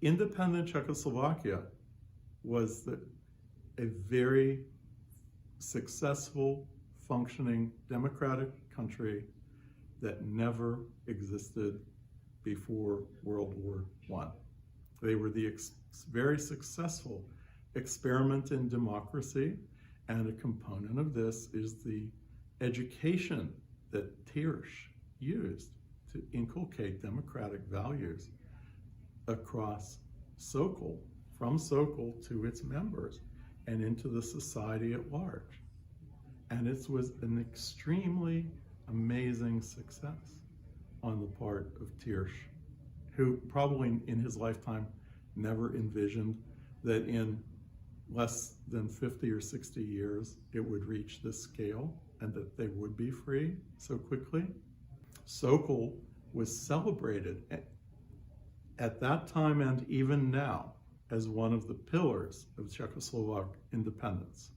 independent Czechoslovakia was a very successful, functioning democratic country that never existed before World War I. They were the very successful experiment in democracy, and a component of this is the education that Tirsch used to inculcate democratic values across Sokol, from Sokol to its members and into the society at large. And it was an extremely amazing success on the part of Tirsch, who probably in his lifetime never envisioned that in less than 50 or 60 years it would reach this scale and that they would be free so quickly. Sokol was celebrated at that time and even now as one of the pillars of Czechoslovak independence.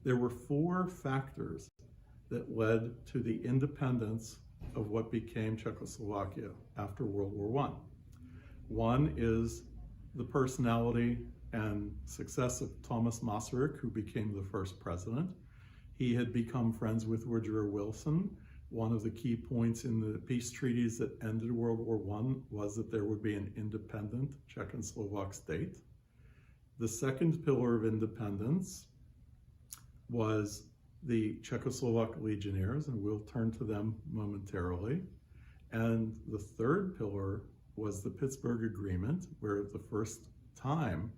There were 4 factors that led to the independence of what became Czechoslovakia after World War I. One is the personality and success of Thomas Masaryk, who became the first president. He had become friends with Woodrow Wilson. One of the key points in the peace treaties that ended World War I was that there would be an independent Czechoslovak state. The second pillar of independence was the Czechoslovak Legionnaires, and we'll turn to them momentarily. And the third pillar was the Pittsburgh Agreement, where the first time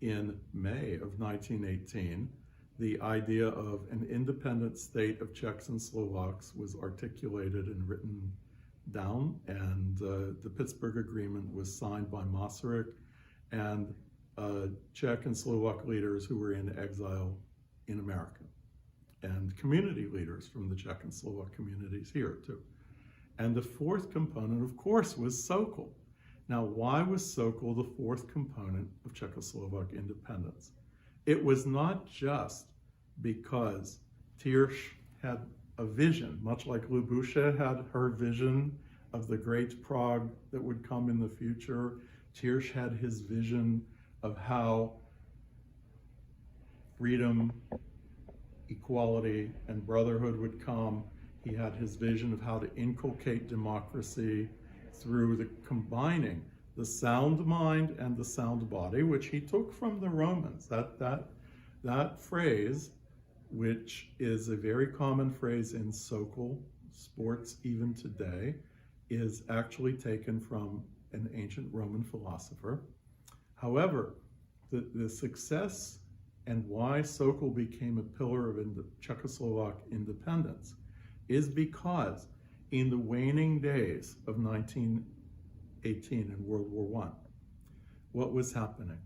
in May of 1918, the idea of an independent state of Czechs and Slovaks was articulated and written down, and the Pittsburgh Agreement was signed by Masaryk and Czech and Slovak leaders who were in exile in America, and community leaders from the Czech and Slovak communities here too. And the fourth component, of course, was Sokol. Now, why was Sokol the fourth component of Czechoslovak independence? It was not just because Tirsch had a vision, much like Lubusha had her vision of the great Prague that would come in the future. Tirsch had his vision of how freedom, equality, and brotherhood would come. He had his vision of how to inculcate democracy through the combining the sound mind and the sound body, which he took from the Romans. That phrase, which is a very common phrase in Sokol sports even today, is actually taken from an ancient Roman philosopher. However, the success and why Sokol became a pillar of Czechoslovak independence is because in the waning days of 1918 and World War I, what was happening?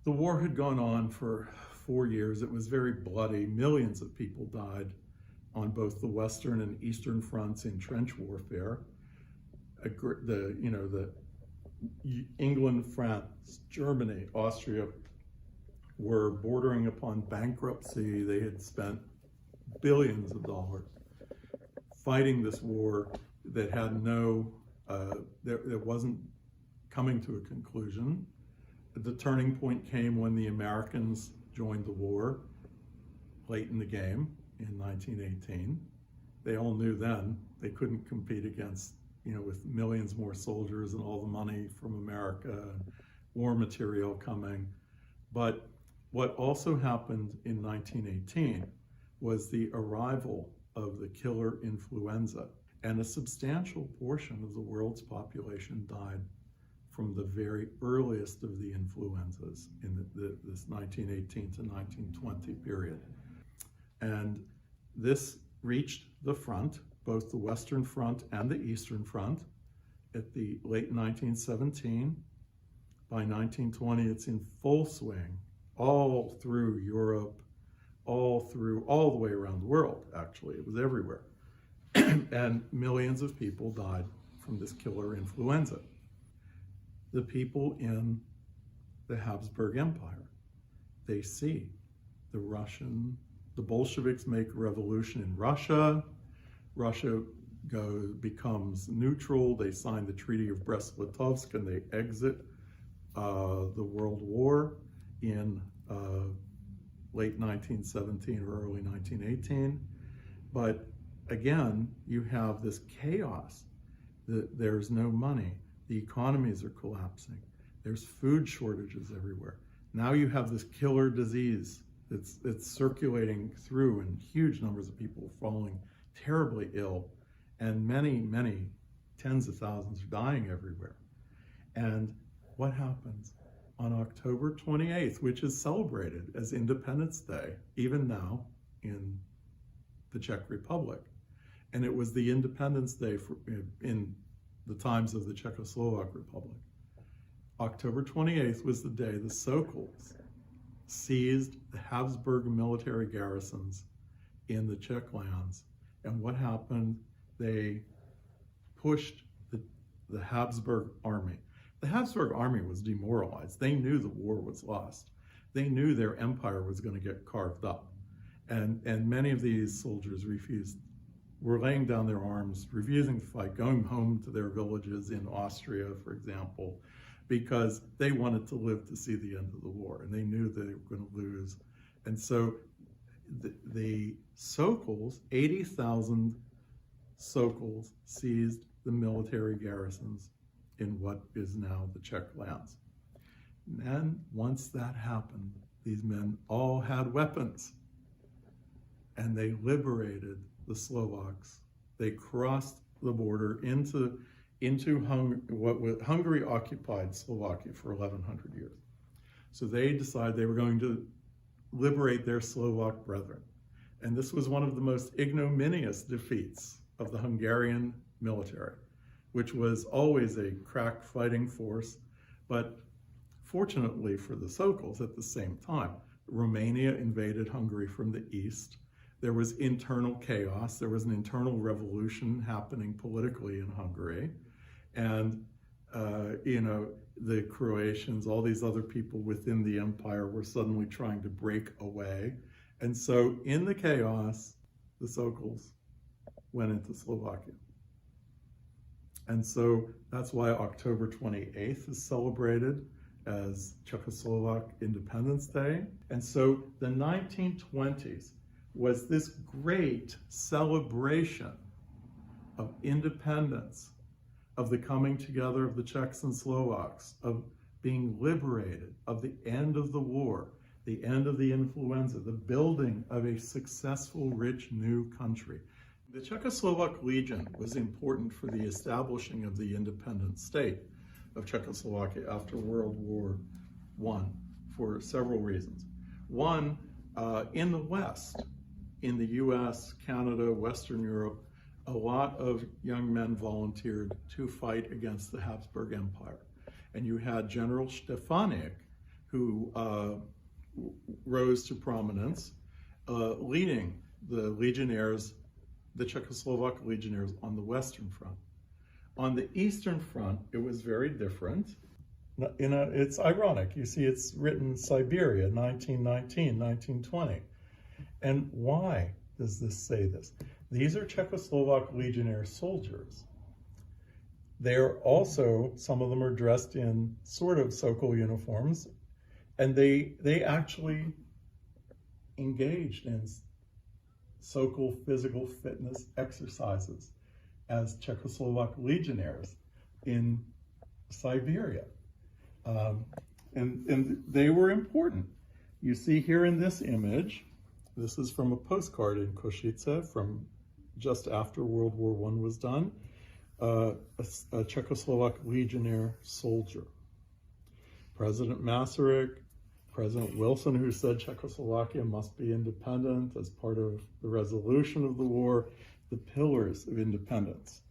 The war had gone on for 4 years. It was very bloody. Millions of people died on both the Western and Eastern fronts in trench warfare. England, France, Germany, Austria were bordering upon bankruptcy. They had spent billions of dollars fighting this war that had that wasn't coming to a conclusion. The turning point came when the Americans joined the war late in the game in 1918. They all knew then they couldn't compete against, with millions more soldiers and all the money from America and war material coming. But what also happened in 1918 was the arrival of the killer influenza, and a substantial portion of the world's population died from the very earliest of the influenzas in this 1918 to 1920 period. And this reached the front, both the Western Front and the Eastern Front, at the late 1917. By 1920, it's in full swing, all through Europe, all the way around the world, actually. It was everywhere. And millions of people died from this killer influenza. The people in the Habsburg Empire, they see the Bolsheviks make a revolution in Russia. Russia becomes neutral. They sign the Treaty of Brest-Litovsk and they exit the World War in late 1917 or early 1918. But again, you have this chaos. There's no money. The economies are collapsing. There's food shortages everywhere. Now you have this killer disease that's circulating through, and huge numbers of people falling terribly ill, and many tens of thousands are dying everywhere. And what happens on October 28th, which is celebrated as Independence Day, even now in the Czech Republic? And it was the Independence Day in the times of the Czechoslovak Republic. October 28th was the day the Sokols seized the Habsburg military garrisons in the Czech lands. And what happened? They pushed the Habsburg army. The Habsburg army was demoralized. They knew the war was lost. They knew their empire was going to get carved up. And many of these soldiers were laying down their arms, refusing to fight, going home to their villages in Austria, for example, because they wanted to live to see the end of the war, and they knew they were going to lose. And so the Sokols, 80,000 Sokols, seized the military garrisons in what is now the Czech lands. And once that happened, these men all had weapons, and they liberated the Slovaks. They crossed the border into Hungary occupied Slovakia for 1,100 years. So they decided they were going to liberate their Slovak brethren. And this was one of the most ignominious defeats of the Hungarian military, which was always a crack fighting force. But fortunately for the Sokols, at the same time, Romania invaded Hungary from the east. There was internal chaos. There was an internal revolution happening politically in Hungary. And, the Croatians, all these other people within the empire were suddenly trying to break away. And so in the chaos, the Sokols went into Slovakia. And so that's why October 28th is celebrated as Czechoslovak Independence Day. And so the 1920s was this great celebration of independence, of the coming together of the Czechs and Slovaks, of being liberated, of the end of the war, the end of the influenza, the building of a successful, rich, new country. The Czechoslovak Legion was important for the establishing of the independent state of Czechoslovakia after World War I for several reasons. One, in the West, in the US, Canada, Western Europe, a lot of young men volunteered to fight against the Habsburg Empire. And you had General Stefanik, who rose to prominence, leading the legionnaires, the Czechoslovak legionnaires on the Western Front. On the Eastern Front, it was very different. It's ironic. You see, it's written Siberia, 1919, 1920. And why does this say this? These are Czechoslovak Legionnaire soldiers. They're also, some of them are dressed in sort of Sokol uniforms, and they actually engaged in Sokol physical fitness exercises as Czechoslovak Legionnaires in Siberia. And they were important. You see here in this image, this is from a postcard in Košice from just after World War I was done, a Czechoslovak Legionnaire soldier. President Masaryk, President Wilson, who said Czechoslovakia must be independent as part of the resolution of the war, the pillars of independence.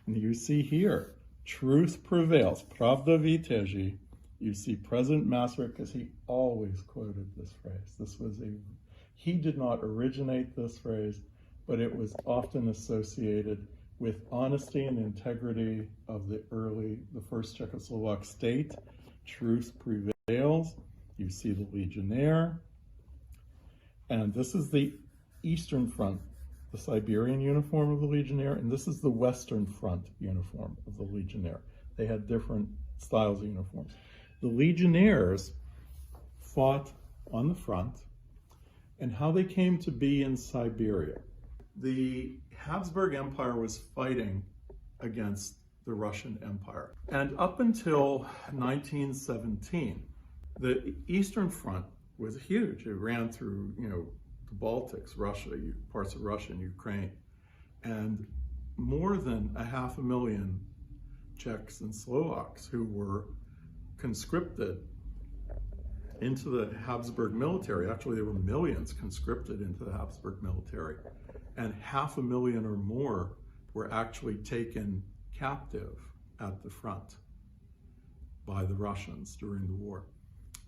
And you see here, truth prevails, pravda vítězí. You see President Masaryk, because he always quoted this phrase. He did not originate this phrase, but it was often associated with honesty and integrity of the first Czechoslovak state. Truth prevails. You see the Legionnaire. And this is the Eastern Front, the Siberian uniform of the Legionnaire, and this is the Western Front uniform of the Legionnaire. They had different styles of uniforms. The Legionnaires fought on the front, and how they came to be in Siberia. The Habsburg Empire was fighting against the Russian Empire. And up until 1917, the Eastern Front was huge. It ran through, the Baltics, Russia, parts of Russia and Ukraine. And more than 500,000 Czechs and Slovaks who were conscripted into the Habsburg military. Actually, there were millions conscripted into the Habsburg military, and 500,000 or more were actually taken captive at the front by the Russians during the war.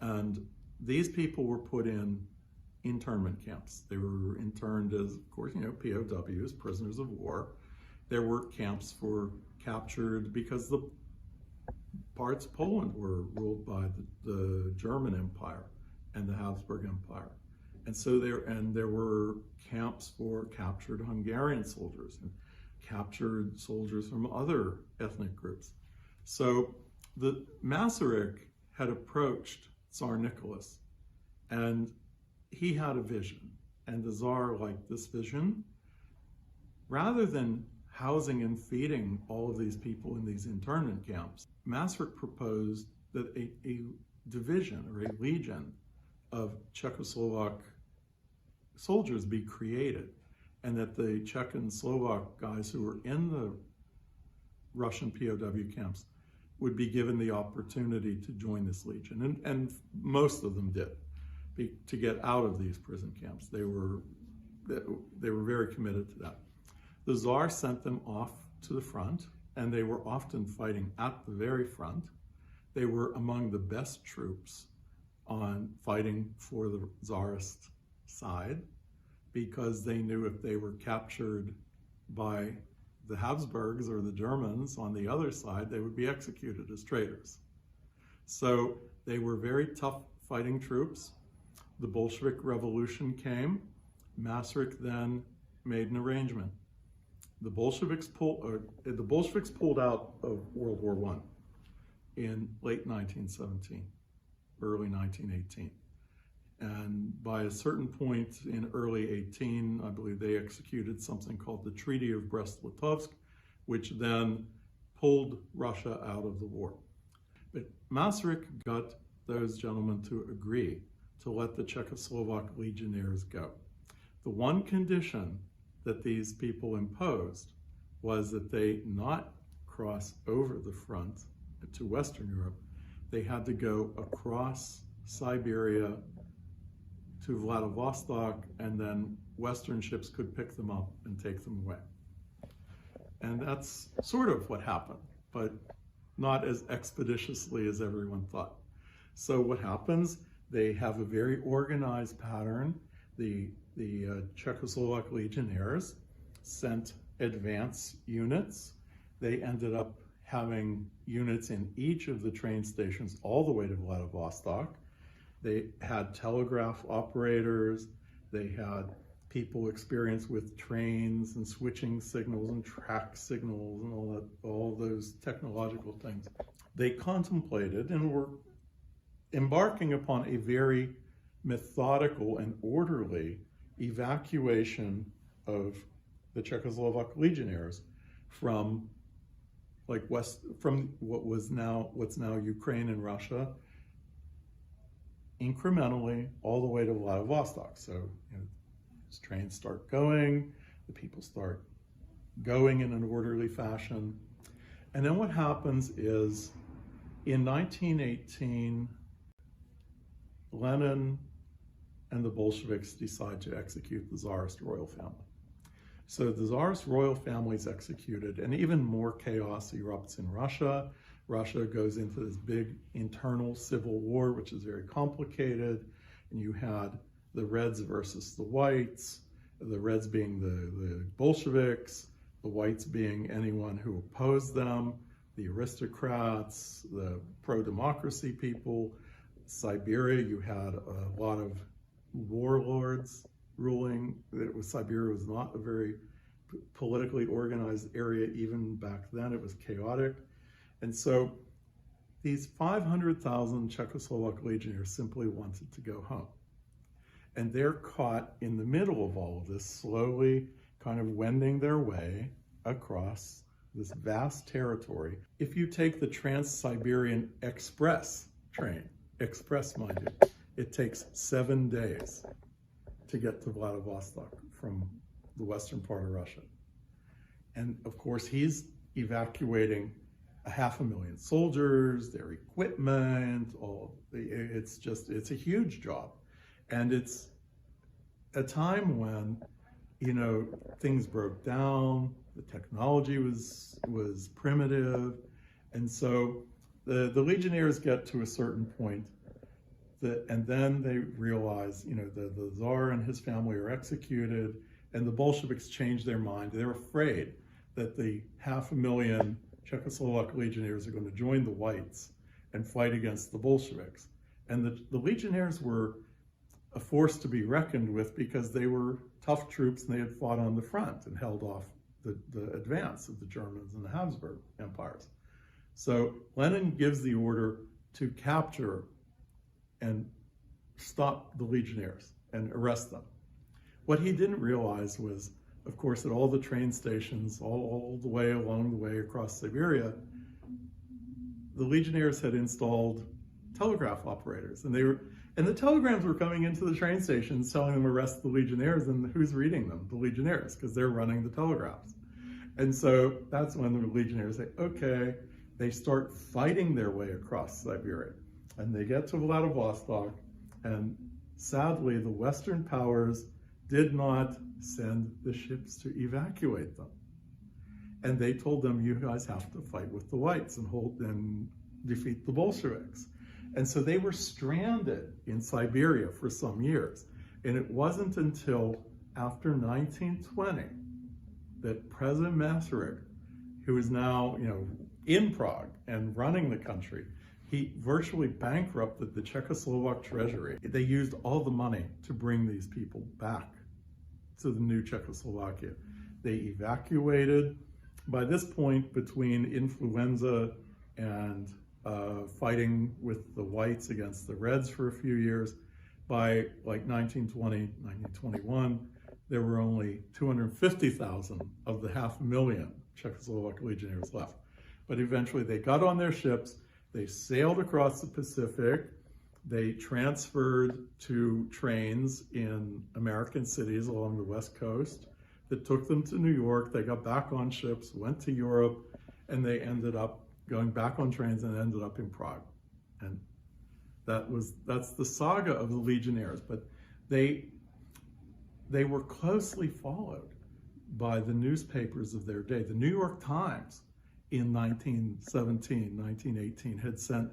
And these people were put in internment camps. They were interned as, of course, POWs, prisoners of war. There were camps for captured, because the parts of Poland were ruled by the German Empire and the Habsburg Empire. And so there were camps for captured Hungarian soldiers and captured soldiers from other ethnic groups. So the Masaryk had approached Tsar Nicholas, and he had a vision, and the Tsar liked this vision. Rather than housing and feeding all of these people in these internment camps, Masaryk proposed that a division or a legion of Czechoslovak soldiers be created, and that the Czech and Slovak guys who were in the Russian POW camps would be given the opportunity to join this legion. And most of them did, to get out of these prison camps. They were very committed to that. The Tsar sent them off to the front, and they were often fighting at the very front. They were among the best troops on fighting for the Tsarist side, because they knew if they were captured by the Habsburgs or the Germans on the other side, they would be executed as traitors. So they were very tough fighting troops. The Bolshevik Revolution came. Masaryk then made an arrangement. The Bolsheviks pulled out of World War I in late 1917, early 1918. And by a certain point in early 18, I believe they executed something called the Treaty of Brest-Litovsk, which then pulled Russia out of the war. But Masaryk got those gentlemen to agree to let the Czechoslovak Legionnaires go. The one condition that these people imposed was that they not cross over the front to Western Europe. They had to go across Siberia to Vladivostok, and then Western ships could pick them up and take them away. And that's sort of what happened, but not as expeditiously as everyone thought. So what happens? They have a very organized pattern. The Czechoslovak Legionnaires sent advance units. They ended up having units in each of the train stations all the way to Vladivostok. They had telegraph operators. They had people experienced with trains and switching signals and track signals and all those technological things. They contemplated and were embarking upon a very methodical and orderly evacuation of the Czechoslovak Legionnaires from what's now Ukraine and Russia, incrementally all the way to Vladivostok. So as trains start going, the people start going in an orderly fashion. And then what happens is, in 1918, Lenin and the Bolsheviks decide to execute the Tsarist royal family. So the Tsarist royal family is executed, and even more chaos erupts in Russia. Russia goes into this big internal civil war, which is very complicated. And you had the Reds versus the Whites, the Reds being the Bolsheviks, the Whites being anyone who opposed them, the aristocrats, the pro-democracy people. Siberia, you had a lot of warlords ruling. Siberia was not a very politically organized area even back then. It was chaotic. And so these 500,000 Czechoslovak legionnaires simply wanted to go home. And they're caught in the middle of all of this, slowly kind of wending their way across this vast territory. If you take the Trans-Siberian Express train, express mind you, it takes 7 days to get to Vladivostok from the western part of Russia. And of course, he's evacuating 500,000 soldiers, their equipment, it's a huge job. And it's a time when, things broke down, the technology was primitive, and so the legionnaires get to a certain point, and then they realize, the Tsar and his family are executed, and the Bolsheviks change their mind. They're afraid that the 500,000 Czechoslovak legionnaires are going to join the Whites and fight against the Bolsheviks. And the legionnaires were a force to be reckoned with because they were tough troops and they had fought on the front and held off the advance of the Germans and the Habsburg empires. So Lenin gives the order to capture and stop the legionnaires and arrest them. What he didn't realize was, of course, at all the train stations, all the way along the way across Siberia, the legionnaires had installed telegraph operators, and the telegrams were coming into the train stations telling them arrest the legionnaires, and who's reading them? The legionnaires, because they're running the telegraphs. And so that's when the legionnaires say, okay, they start fighting their way across Siberia, and they get to Vladivostok, and sadly, the Western powers did not send the ships to evacuate them. And they told them, you guys have to fight with the Whites and defeat the Bolsheviks. And so they were stranded in Siberia for some years. And it wasn't until after 1920 that President Masaryk, who is now, in Prague and running the country, he virtually bankrupted the Czechoslovak treasury. They used all the money to bring these people back to the new Czechoslovakia. They evacuated. By this point, between influenza and fighting with the Whites against the Reds for a few years, by like 1920, 1921, there were only 250,000 of the 500,000 Czechoslovak legionnaires left. But eventually they got on their ships, they sailed across the Pacific, they transferred to trains in American cities along the West Coast that took them to New York. They got back on ships, went to Europe, and they ended up going back on trains and ended up in Prague. And that's the saga of the legionnaires. But they were closely followed by the newspapers of their day. The New York Times in 1917, 1918 had sent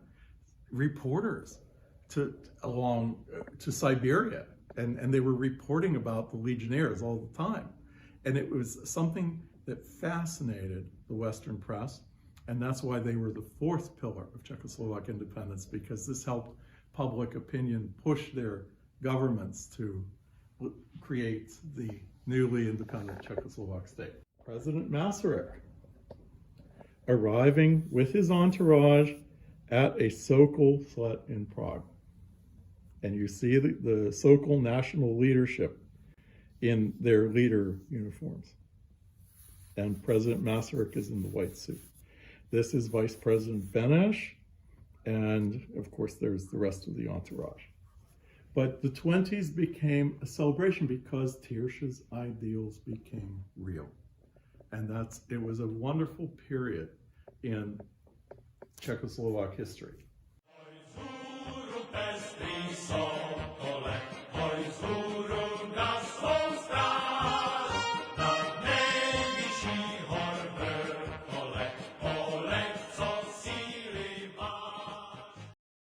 reporters to Siberia, and they were reporting about the legionnaires all the time. And it was something that fascinated the Western press, and that's why they were the fourth pillar of Czechoslovak independence, because this helped public opinion push their governments to create the newly independent Czechoslovak state. President Masaryk, arriving with his entourage at a Sokol flat in Prague. And you see the Sokol national leadership in their leader uniforms. And President Masaryk is in the white suit. This is Vice President Benesh, and of course there's the rest of the entourage. But the 20s became a celebration because Tirš's ideals became real. And it was a wonderful period in Czechoslovak history.